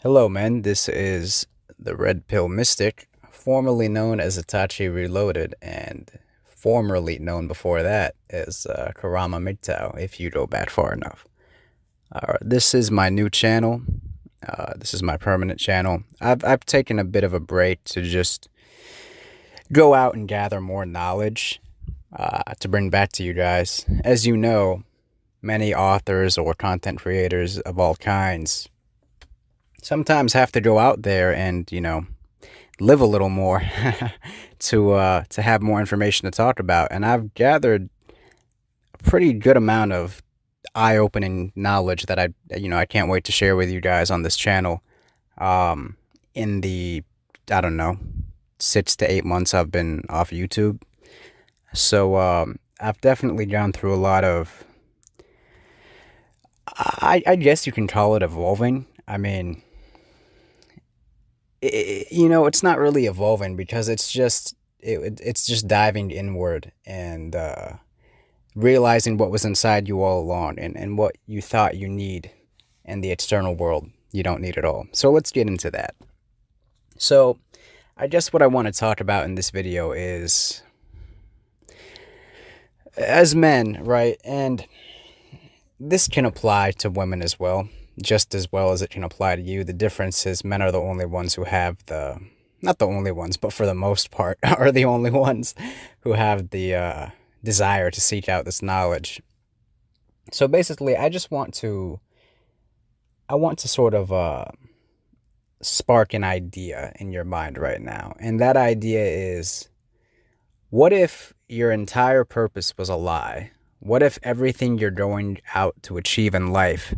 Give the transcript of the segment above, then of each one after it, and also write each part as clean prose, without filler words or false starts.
Hello, men. This is the Red Pill Mystic, formerly known as Itachi Reloaded, and formerly known before that as Karama Migtao, if you go back far enough. This is my new channel. This is my permanent channel. I've taken a bit of a break to just go out and gather more knowledge to bring back to you guys. As you know, many authors or content creators of all kinds sometimes have to go out there and live a little more to have more information to talk about. And I've gathered a pretty good amount of eye-opening knowledge that I can't wait to share with you guys on this channel. In the I don't know 6 to 8 months I've been off YouTube, so I've definitely gone through a lot of. I guess you can call it evolving. I mean, it's not really evolving because it's just diving inward and realizing what was inside you all along, and what you thought you need in the external world you don't need at all. So let's get into that. So I guess what I want to talk about in this video is, as men, right? And this can apply to women as well, just as well as it can apply to you. The difference is men are the only ones who have not the only ones, but for the most part, are the only ones who have the desire to seek out this knowledge. So basically, I want to sort of spark an idea in your mind right now. And that idea is, what if your entire purpose was a lie? What if everything you're going out to achieve in life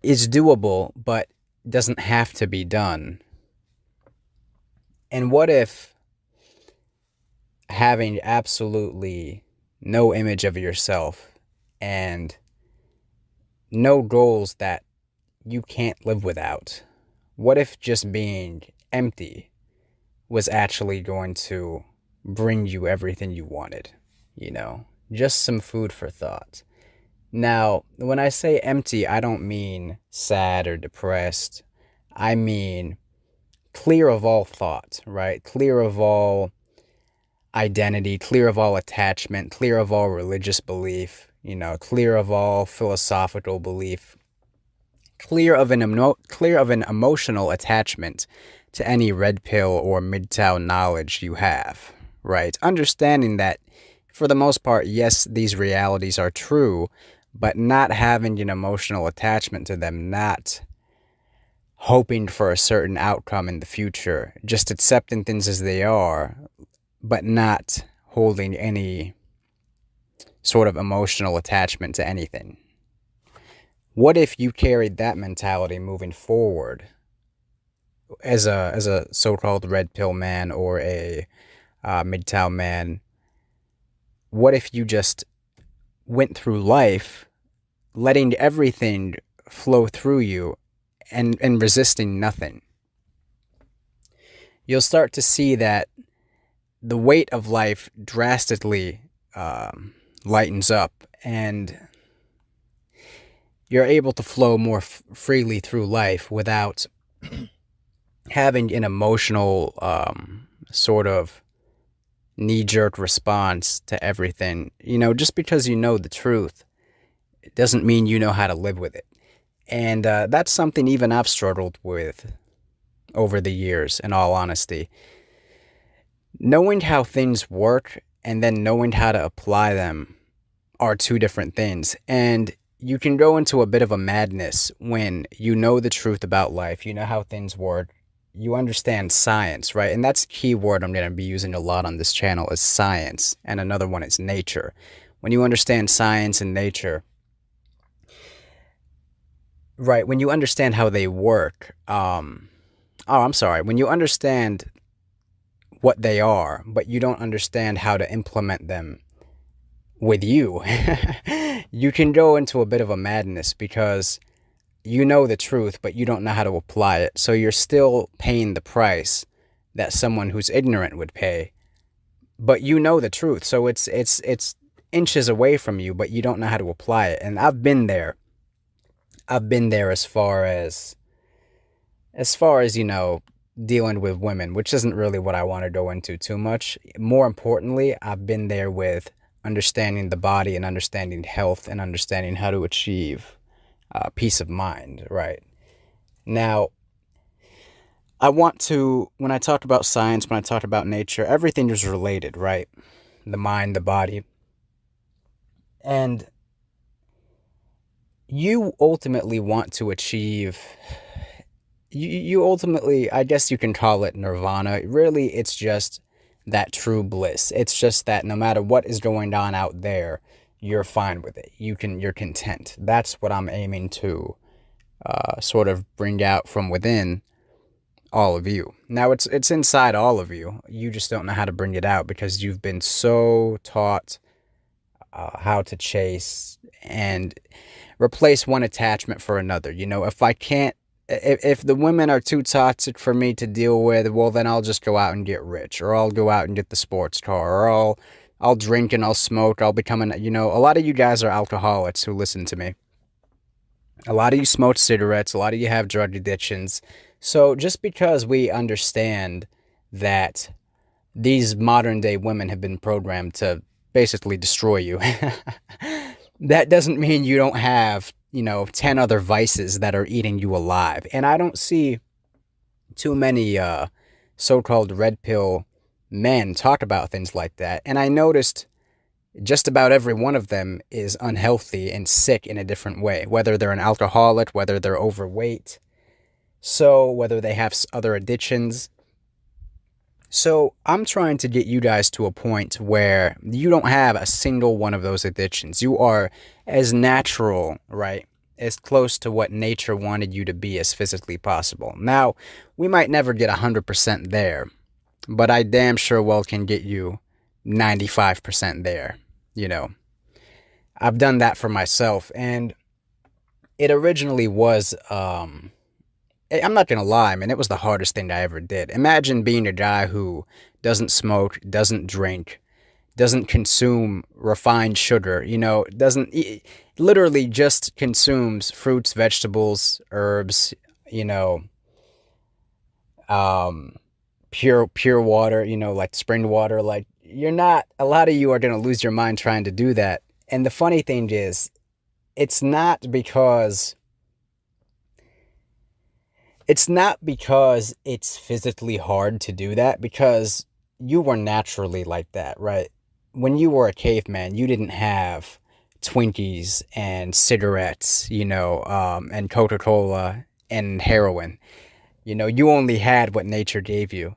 is doable, but doesn't have to be done? And what if having absolutely no image of yourself and no goals that you can't live without? What if just being empty was actually going to bring you everything you wanted? Just some food for thought. Now, when I say empty, I don't mean sad or depressed. I mean clear of all thought, right? Clear of all identity, clear of all attachment, clear of all religious belief, clear of all philosophical belief, clear of an emotional attachment to any red pill or MGTOW knowledge you have, right? Understanding that for the most part, yes, these realities are true, but not having an emotional attachment to them, not hoping for a certain outcome in the future, just accepting things as they are, but not holding any sort of emotional attachment to anything. What if you carried that mentality moving forward as a so-called red pill man or a MGTOW man? What if you just went through life letting everything flow through you and resisting nothing? You'll start to see that the weight of life drastically lightens up, and you're able to flow more freely through life without having an emotional sort of knee-jerk response to everything. Just because you know the truth, it doesn't mean you know how to live with it. And that's something even I've struggled with over the years, in all honesty. Knowing how things work and then knowing how to apply them are two different things. And you can go into a bit of a madness when you know the truth about life, you know how things work, you understand science, right? And that's a key word I'm going to be using a lot on this channel, is science. And another one is nature. When you understand science and nature, right, when you understand how they work, when you understand what they are, but you don't understand how to implement them with you, you can go into a bit of a madness because you know the truth, but you don't know how to apply it. So you're still paying the price that someone who's ignorant would pay, but you know the truth. So it's inches away from you, but you don't know how to apply it. And I've been there. I've been there as far as dealing with women, which isn't really what I want to go into too much. More importantly, I've been there with understanding the body and understanding health and understanding how to achieve peace of mind, right? Now, when I talked about science, when I talked about nature, everything is related, right? The mind, the body. And you ultimately want to achieve, you ultimately, I guess you can call it nirvana. Really, it's just that true bliss. It's just that no matter what is going on out there, you're fine with it. You're content. That's what I'm aiming to sort of bring out from within all of you. Now it's inside all of you. You just don't know how to bring it out because you've been so taught how to chase and replace one attachment for another. If the women are too toxic for me to deal with, well then I'll just go out and get rich, or I'll go out and get the sports car, or I'll drink and I'll smoke. I'll become a lot of you guys are alcoholics who listen to me. A lot of you smoke cigarettes, a lot of you have drug addictions. So just because we understand that these modern day women have been programmed to basically destroy you, that doesn't mean you don't have, 10 other vices that are eating you alive. And I don't see too many so-called red pill men talk about things like that. And I noticed just about every one of them is unhealthy and sick in a different way, whether they're an alcoholic, whether they're overweight, so whether they have other addictions. So I'm trying to get you guys to a point where you don't have a single one of those addictions. You are as natural, right? As close to what nature wanted you to be as physically possible. Now, we might never get 100% there, but I damn sure well can get you 95% there. I've done that for myself, and it originally was, I'm not gonna lie, man, it was the hardest thing I ever did. Imagine being a guy who doesn't smoke, doesn't drink, doesn't consume refined sugar, doesn't eat, literally just consumes fruits, vegetables, herbs, um, pure water, like spring water. Like, a lot of you are going to lose your mind trying to do that. And the funny thing is, it's not because it's physically hard to do that, because you were naturally like that, right? When you were a caveman, you didn't have Twinkies and cigarettes, and Coca-Cola and heroin. You only had what nature gave you.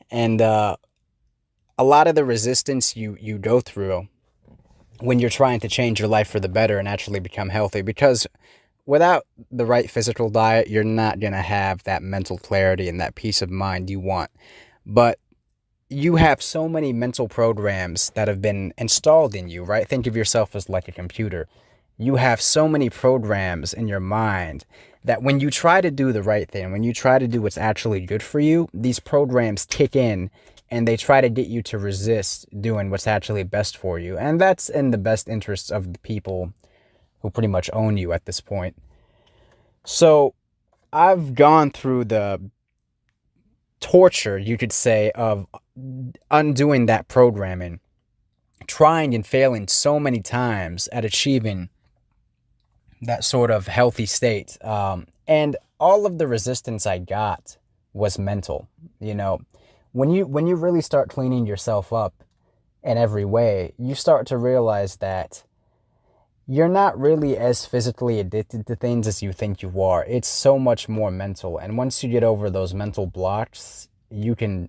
And a lot of the resistance you go through when you're trying to change your life for the better and actually become healthy, because without the right physical diet, you're not going to have that mental clarity and that peace of mind you want. But you have so many mental programs that have been installed in you, right? Think of yourself as like a computer. You have so many programs in your mind that when you try to do the right thing, when you try to do what's actually good for you, these programs kick in and they try to get you to resist doing what's actually best for you. And that's in the best interests of the people who pretty much own you at this point. So I've gone through the torture, you could say, of undoing that programming, trying and failing so many times at achieving that sort of healthy state. And all of the resistance I got was mental. When you really start cleaning yourself up in every way, you start to realize that you're not really as physically addicted to things as you think you are. It's so much more mental. And once you get over those mental blocks, the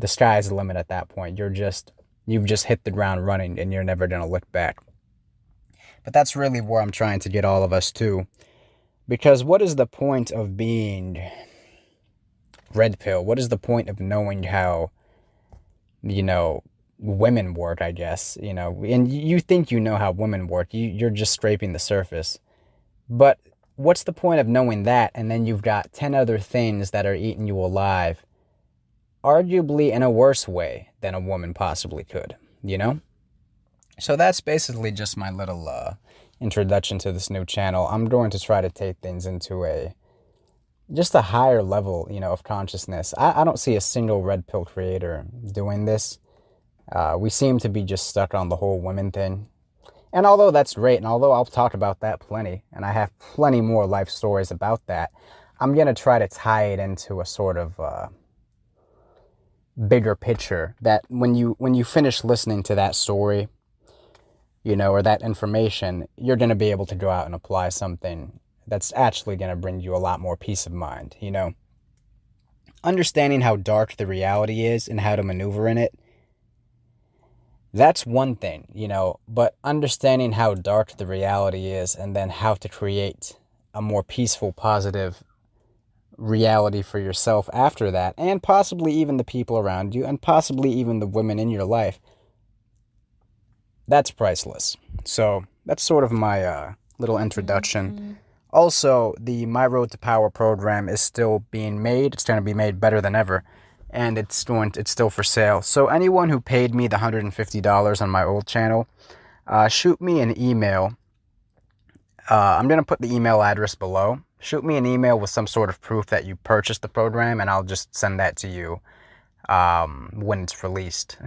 sky's the limit at that point. You've just hit the ground running and you're never going to look back. But that's really where I'm trying to get all of us to. Because what is the point of being red pill? What is the point of knowing how, women work, I guess, and you think you know how women work. You're just scraping the surface. But what's the point of knowing that? And then you've got 10 other things that are eating you alive, arguably in a worse way than a woman possibly could, So that's basically just my little introduction to this new channel, I'm going to try to take things into just a higher level, of consciousness. I don't see a single red pill creator doing this. We seem to be just stuck on the whole women thing. And although that's great, and although I'll talk about that plenty, and I have plenty more life stories about that, I'm going to try to tie it into a sort of bigger picture that when you finish listening to that story, or that information, you're going to be able to go out and apply something that's actually going to bring you a lot more peace of mind, Understanding how dark the reality is and how to maneuver in it, that's one thing, but understanding how dark the reality is and then how to create a more peaceful, positive reality for yourself after that, and possibly even the people around you, and possibly even the women in your life, that's priceless. So that's sort of my little introduction. Mm-hmm. Also, the My Road to Power program is still being made. It's going to be made better than ever. And it's still for sale. So anyone who paid me the $150 on my old channel, shoot me an email. I'm going to put the email address below. Shoot me an email with some sort of proof that you purchased the program, and I'll just send that to you when it's released.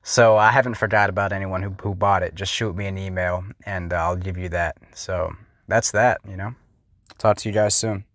So I haven't forgot about anyone who bought it. Just shoot me an email, and I'll give you that. So that's that, Talk to you guys soon.